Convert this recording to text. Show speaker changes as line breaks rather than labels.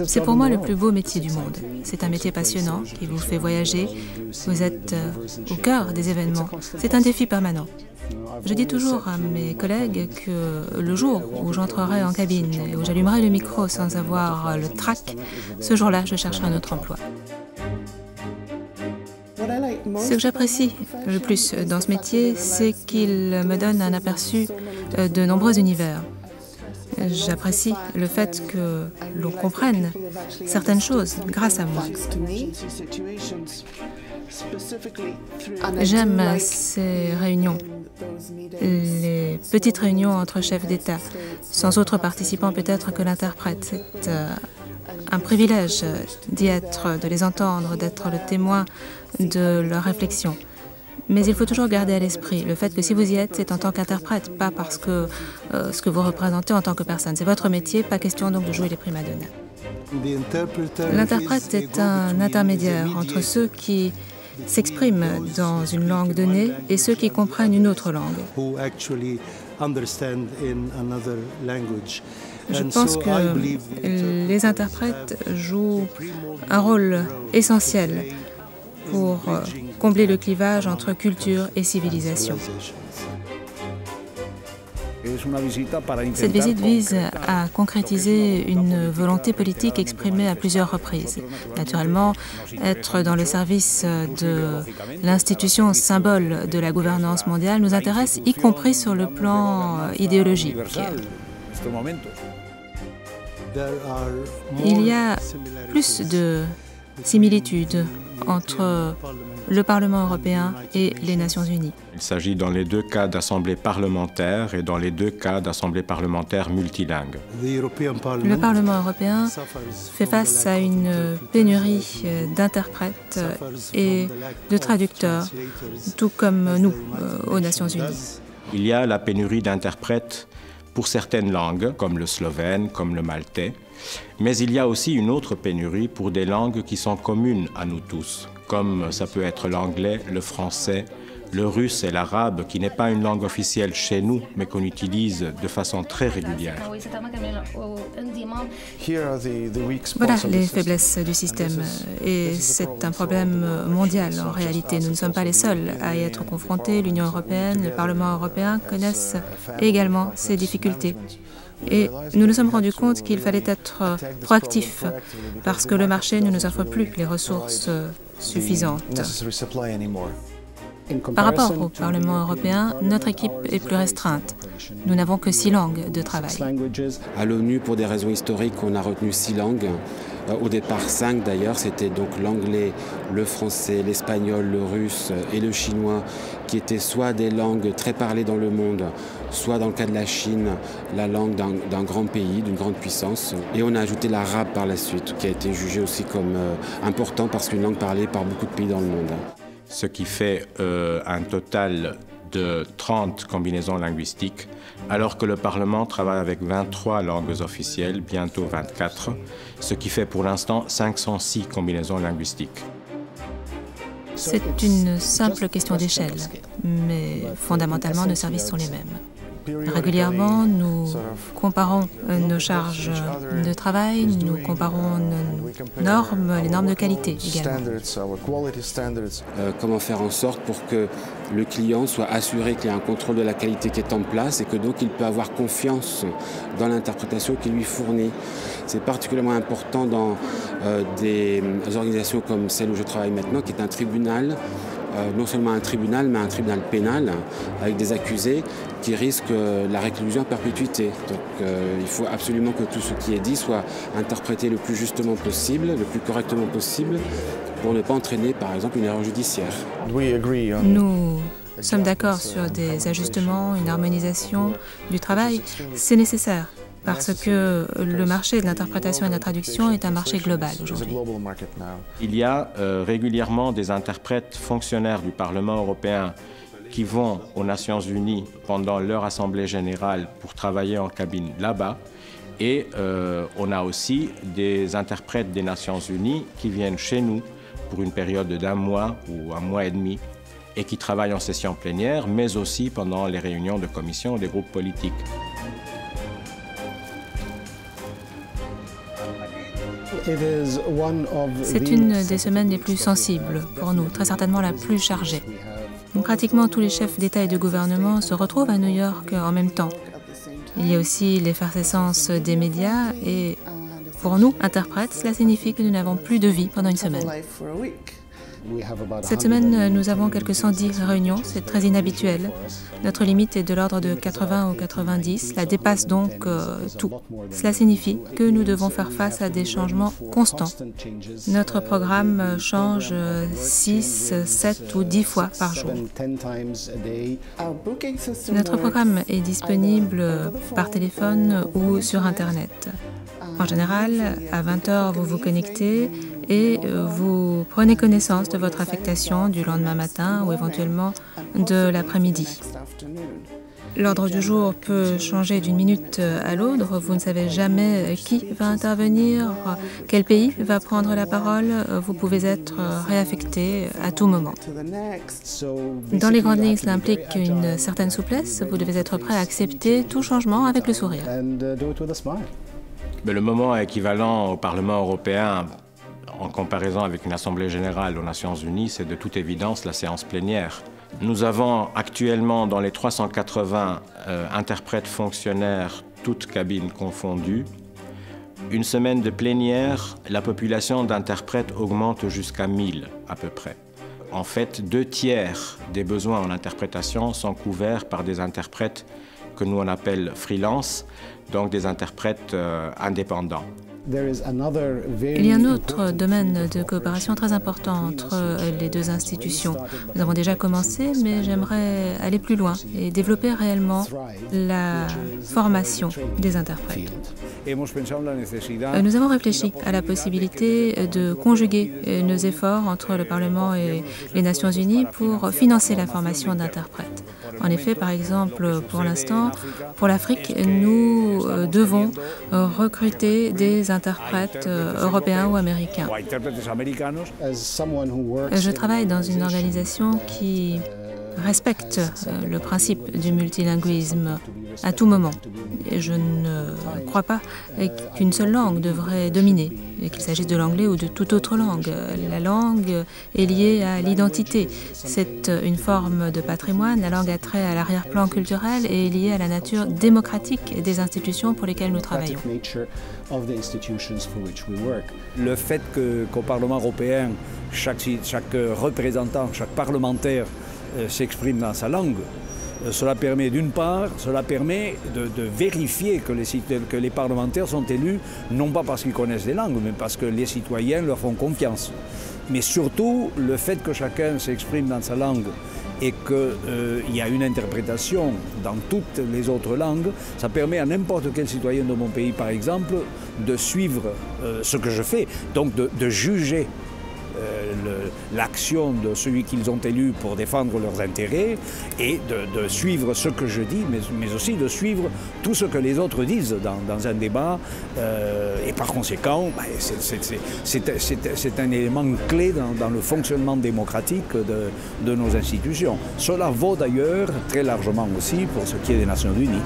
C'est pour moi le plus beau métier du monde. C'est un métier passionnant qui vous fait voyager. Vous êtes au cœur des événements. C'est un défi permanent. Je dis toujours à mes collègues que le jour où j'entrerai en cabine et où j'allumerai le micro sans avoir le trac, ce jour-là, je chercherai un autre emploi. Ce que j'apprécie le plus dans ce métier, c'est qu'il me donne un aperçu de nombreux univers. J'apprécie le fait que l'on comprenne certaines choses grâce à moi. J'aime ces réunions, les petites réunions entre chefs d'État, sans autres participants peut-être que l'interprète. C'est un privilège d'y être, de les entendre, d'être le témoin de leurs réflexions. Mais il faut toujours garder à l'esprit le fait que si vous y êtes, c'est en tant qu'interprète, pas parce que ce que vous représentez en tant que personne. C'est votre métier, pas question donc de jouer les primadonnas. L'interprète est un intermédiaire entre ceux qui s'expriment dans une langue donnée et ceux qui comprennent une autre langue. Je pense que les interprètes jouent un rôle essentiel pour combler le clivage entre culture et civilisation. Cette visite vise à concrétiser une volonté politique exprimée à plusieurs reprises. Naturellement, être dans le service de l'institution symbole de la gouvernance mondiale nous intéresse, y compris sur le plan idéologique. Il y a plus de similitudes entre le Parlement européen et les Nations unies.
Il s'agit dans les deux cas d'assemblées parlementaires et dans les deux cas d'assemblées parlementaires multilingues.
Le Parlement européen fait face à une pénurie d'interprètes et de traducteurs, tout comme nous aux Nations unies.
Il y a la pénurie d'interprètes pour certaines langues, comme le slovène, comme le maltais, mais il y a aussi une autre pénurie pour des langues qui sont communes à nous tous, comme ça peut être l'anglais, le français, le russe et l'arabe, qui n'est pas une langue officielle chez nous, mais qu'on utilise de façon très régulière.
Voilà les faiblesses du système, et c'est un problème mondial en réalité. Nous ne sommes pas les seuls à y être confrontés. L'Union européenne, le Parlement européen connaissent également ces difficultés. Et nous nous sommes rendus compte qu'il fallait être proactif parce que le marché ne nous offre plus les ressources suffisantes. Par rapport au Parlement européen, notre équipe est plus restreinte. Nous n'avons que 6 langues de travail.
À l'ONU, pour des raisons historiques, on a retenu 6 langues. Au départ 5 d'ailleurs, c'était donc l'anglais, le français, l'espagnol, le russe et le chinois, qui étaient soit des langues très parlées dans le monde, soit dans le cas de la Chine, la langue d'un grand pays, d'une grande puissance. Et on a ajouté l'arabe par la suite, qui a été jugé aussi comme important parce qu'une langue parlée par beaucoup de pays dans le monde.
Ce qui fait un total de 30 combinaisons linguistiques, alors que le Parlement travaille avec 23 langues officielles, bientôt 24, ce qui fait pour l'instant 506 combinaisons linguistiques.
C'est une simple question d'échelle, mais fondamentalement nos services sont les mêmes. Régulièrement, nous comparons nos charges de travail, nous comparons nos normes, les normes de qualité également.
Comment faire en sorte pour que le client soit assuré qu'il y a un contrôle de la qualité qui est en place et que donc il peut avoir confiance dans l'interprétation qu'il lui fournit. C'est particulièrement important dans des organisations comme celle où je travaille maintenant, qui est un tribunal. Non seulement un tribunal, mais un tribunal pénal avec des accusés qui risquent la réclusion à perpétuité. Donc il faut absolument que tout ce qui est dit soit interprété le plus justement possible, le plus correctement possible, pour ne pas entraîner par exemple une erreur judiciaire.
Nous sommes d'accord sur des ajustements, une harmonisation du travail. C'est nécessaire, parce que le marché de l'interprétation et de la traduction est un marché global aujourd'hui.
Il y a régulièrement des interprètes fonctionnaires du Parlement européen qui vont aux Nations unies pendant leur assemblée générale pour travailler en cabine là-bas. Et on a aussi des interprètes des Nations unies qui viennent chez nous pour une période d'1 mois ou 1 mois et demi et qui travaillent en session plénière, mais aussi pendant les réunions de commission des groupes politiques.
C'est une des semaines les plus sensibles pour nous, très certainement la plus chargée. Pratiquement tous les chefs d'État et de gouvernement se retrouvent à New York en même temps. Il y a aussi l'effervescence des médias et pour nous, interprètes, cela signifie que nous n'avons plus de vie pendant une semaine. Cette semaine, nous avons quelques 110 réunions, c'est très inhabituel. Notre limite est de l'ordre de 80 ou 90, cela dépasse donc tout. Cela signifie que nous devons faire face à des changements constants. Notre programme change 6, 7 ou 10 fois par jour. Notre programme est disponible par téléphone ou sur Internet. En général, à 20h, vous vous connectez et vous prenez connaissance de votre affectation du lendemain matin ou éventuellement de l'après-midi. L'ordre du jour peut changer d'une minute à l'autre. Vous ne savez jamais qui va intervenir, quel pays va prendre la parole. Vous pouvez être réaffecté à tout moment. Dans les grandes lignes, cela implique une certaine souplesse. Vous devez être prêt à accepter tout changement avec le sourire.
Mais le moment équivalent au Parlement européen, en comparaison avec une Assemblée générale aux Nations unies, c'est de toute évidence la séance plénière. Nous avons actuellement dans les 380 interprètes fonctionnaires, toutes cabines confondues. Une semaine de plénière, la population d'interprètes augmente jusqu'à 1000 à peu près. En fait, 2/3 des besoins en interprétation sont couverts par des interprètes que nous on appelle freelance, donc des interprètes indépendants.
Il y a un autre domaine de coopération très important entre les deux institutions. Nous avons déjà commencé, mais j'aimerais aller plus loin et développer réellement la formation des interprètes. Nous avons réfléchi à la possibilité de conjuguer nos efforts entre le Parlement et les Nations unies pour financer la formation d'interprètes. En effet, par exemple, pour l'instant, pour l'Afrique, nous devons recruter des interprètes européens ou américains. Je travaille dans une organisation qui respecte le principe du multilinguisme à tout moment. Et je ne crois pas qu'une seule langue devrait dominer, qu'il s'agisse de l'anglais ou de toute autre langue. La langue est liée à l'identité. C'est une forme de patrimoine. La langue a trait à l'arrière-plan culturel et est liée à la nature démocratique des institutions pour lesquelles nous travaillons.
Le fait qu'au Parlement européen, chaque représentant, chaque parlementaire s'exprime dans sa langue, cela permet d'une part, de vérifier que les parlementaires sont élus, non pas parce qu'ils connaissent les langues, mais parce que les citoyens leur font confiance. Mais surtout, le fait que chacun s'exprime dans sa langue et qu'il y a une interprétation dans toutes les autres langues, ça permet à n'importe quel citoyen de mon pays, par exemple, de suivre ce que je fais, donc de juger l'action de celui qu'ils ont élu pour défendre leurs intérêts et de suivre ce que je dis, mais aussi de suivre tout ce que les autres disent dans un débat. Et par conséquent, c'est un élément clé dans le fonctionnement démocratique de nos institutions. Cela vaut d'ailleurs très largement aussi pour ce qui est des Nations unies.